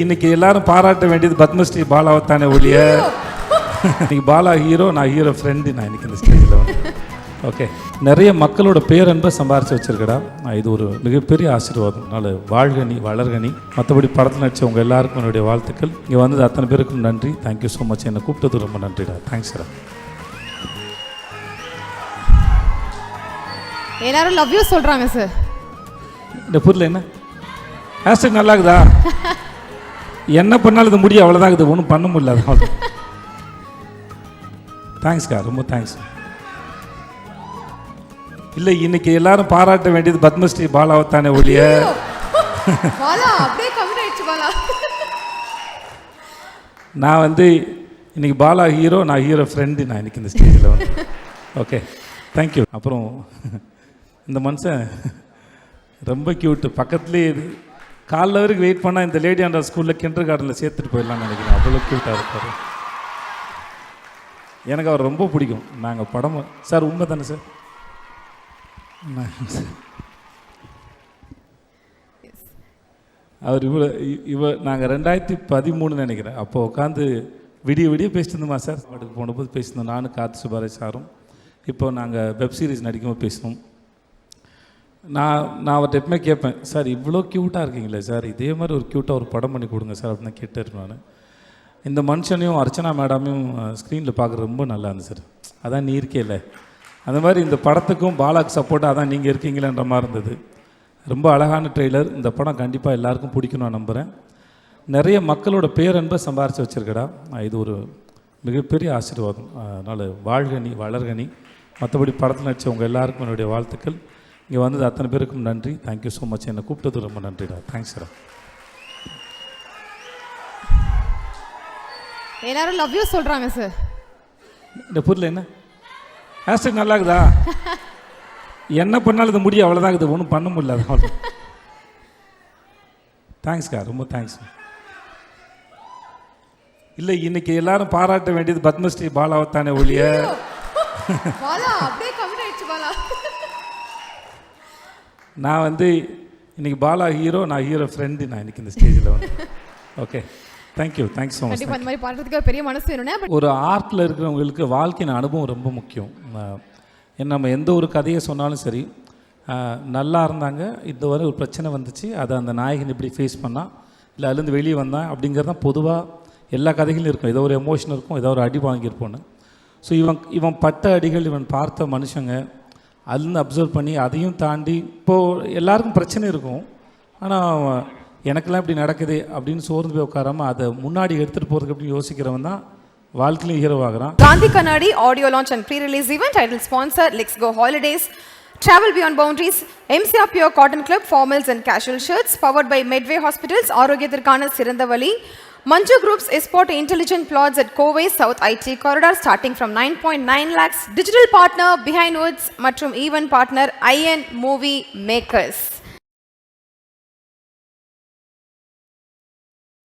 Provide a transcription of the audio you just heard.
இன்னைக்கு எல்லாரும் பாராட்ட வேண்டியது பத்மஸ்ரீ பாலாவை தானே ஒழிய இன்னைக்கு பாலா ஹீரோ, நான் ஹீரோ ஃப்ரெண்டு. நான் இன்னைக்கு இந்த ஸ்டேஜில் வந்து ஓகே, நிறைய மக்களோட பேரன்பை சம்பாரிச்சு வச்சிருக்கடா. இது ஒரு மிகப்பெரிய ஆசீர்வாதம். அதனால் வாழ்க நீ, வளர்க நீ. மற்றபடி படத்தில் நடிச்சவங்க எல்லாருக்கும் என்னுடைய வாழ்த்துக்கள். இங்கே வந்தது அத்தனை பேருக்கும் நன்றி. Thank you so much. என்னை கூப்பிட்டது ரொம்ப நன்றிடா. தேங்க்ஸ் டா. எல்லாரும் லவ் யூ சொல்றாங்க சார். இந்த பொருள் என்ன ஹேஷ்டாக் நல்லா இருக்குதா? என்ன பண்ணாலும் இது முடியும், அவ்வளோதான். இது ஒன்றும் பண்ண முடியல. அதான் தேங்க்ஸ்க்கா, ரொம்ப தேங்க்ஸ். இல்லை, இன்னைக்கு எல்லாரும் பாராட்ட வேண்டியது பத்மஸ்ரீ பாலாவை தானே ஒழிய நான் வந்து இன்னைக்கு பாலா ஹீரோ, நான் ஹீரோ ஃப்ரெண்டு. நான் இன்னைக்கு இந்த ஸ்டேஜில் வந்து ஓகே, தேங்க்யூ. அப்புறம் இந்த மனுஷன் ரொம்ப க்யூட்டு. பக்கத்துலேயே இது காலைல வரைக்கும் வெயிட் பண்ணால் இந்த லேடி ஆண்டா ஸ்கூலில் கிண்டர் கார்டனில் சேர்த்துட்டு போயிடலாம்னு நினைக்கிறேன். அவ்வளோ க்யூட்டாக இருப்பார். எனக்கு அவர் ரொம்ப பிடிக்கும். நாங்கள் படம் சார் உண்மை தானே சார்? அவர் நாங்கள் 2013 நினைக்கிறேன். அப்போ உட்காந்து விடிய பேசிட்டு இருந்தோமா சார்? பாட்டுக்கு போனபோது பேசியிருந்தோம். நானும் கார்த்தி சுபாரேஷ் சாரும். இப்போ நாங்கள் வெப் சீரிஸ் நடிக்கும்போது பேசினோம். நான் அவர்கிட்ட எப்பவுமே கேட்பேன், சார் இவ்வளோ க்யூட்டாக இருக்கீங்களே சார், இதே மாதிரி ஒரு க்யூட்டாக ஒரு படம் பண்ணி கொடுங்க சார் அப்படின்னு கேட்டிருப்பேன் நான். இந்த மனுஷனையும் அர்ச்சனா மேடமையும் ஸ்க்ரீனில் பார்க்குறது ரொம்ப நல்லா இருந்துச்சு சார். அதான் நீ இருக்கே இல்லை, அந்த மாதிரி இந்த படத்துக்கும் பாலாக்கு சப்போர்ட்டாக அதான் நீங்கள் இருக்கீங்களேன்ற மாதிரி இருந்தது. ரொம்ப அழகான ட்ரெய்லர். இந்த படம் கண்டிப்பாக எல்லாருக்கும் பிடிக்கும் நான் நம்புகிறேன். நிறைய மக்களோட பேரன்பை சம்பாரித்து வச்சுருக்கடா. இது ஒரு மிகப்பெரிய ஆசீர்வாதம். அதனால் வாழ்க நீ, வளர்க நீ. மற்றபடி படத்தில் நடிச்சவங்க எல்லாருக்கும் என்னுடைய வாழ்த்துக்கள். இங்கே வந்தது அத்தனை பேருக்கும் நன்றி. Thank you so much. என்னை கூப்பிட்டது ரொம்ப நன்றிடா. தேங்க்ஸ் டா. எல்லாரும் லவ் யூ சொல்கிறாங்க சார். இந்த பொருள் என்ன ஹேஷ்டாக் நல்லா இருக்குதா? என்ன பண்ணாலும் இது முடியும், அவ்வளோதான். இது ஒன்றும் பண்ண முடியல. அதான் தேங்க்ஸ்க்கா, ரொம்ப தேங்க்ஸ். இல்லை, இன்னைக்கு எல்லாரும் பாராட்ட வேண்டியது பத்மஸ்ரீ பாலாவை தானே ஒழிய நான் வந்து இன்னைக்கு பாலா ஹீரோ, நான் ஹீரோ ஃப்ரெண்டு. நான் இன்னைக்கு இந்த ஸ்டேஜில் வந்து okay, thank you. Thanks so much. இந்த மாதிரி பாடுறதுக்கு பெரிய மனசு வேணும்னா ஒரு ஆர்ட்டில் இருக்கிறவங்களுக்கு வாழ்க்கையின் அனுபவம் ரொம்ப முக்கியம். நம்ம எந்த ஒரு கதையை சொன்னாலும் சரி, நல்லா இருந்தாங்க, இந்த வரை ஒரு பிரச்சனை வந்துச்சு, அதை அந்த நாயகன் இப்படி ஃபேஸ் பண்ணால், இல்லை அதுலேருந்து வெளியே வந்தான் அப்படிங்கிறது தான் பொதுவாக எல்லா கதைகளும் இருக்கும். ஏதோ ஒரு எமோஷன் இருக்கும், ஏதோ ஒரு அடி வாங்கியிருப்போன்னு. ஸோ இவன் பட்ட அடிகள், இவன் பார்த்த மனுஷங்க, அதுலேருந்து அப்சர்வ் பண்ணி அதையும் தாண்டி இப்போது எல்லாருக்கும் பிரச்சனை இருக்கும். ஆனால் எனக்கெல்லாம் இப்படி நடக்குது அப்படின்னு சோர்ந்து போய் உட்காராமல் அதை முன்னாடி எடுத்துகிட்டு போகிறதுக்கு அப்படின்னு யோசிக்கிறவன் தான் வாழ்க்கையிலும் ஹீரோ ஆகிறான். Gandhi Kannadi audio launch and pre-release event. Title sponsor Let's Go Holidays. Travel Beyond Boundaries. MCR Pure Cotton Club formals and casual shirts. Powered by Medway Hospitals. ஆரோக்கியத்திற்கான சிறந்த வழி. Manju Group's Esport Intelligent Plots at Kovai South IT Corridor starting from 9.9 lakhs. Digital partner Behind Woods மற்றும் event partner IN Movie Makers.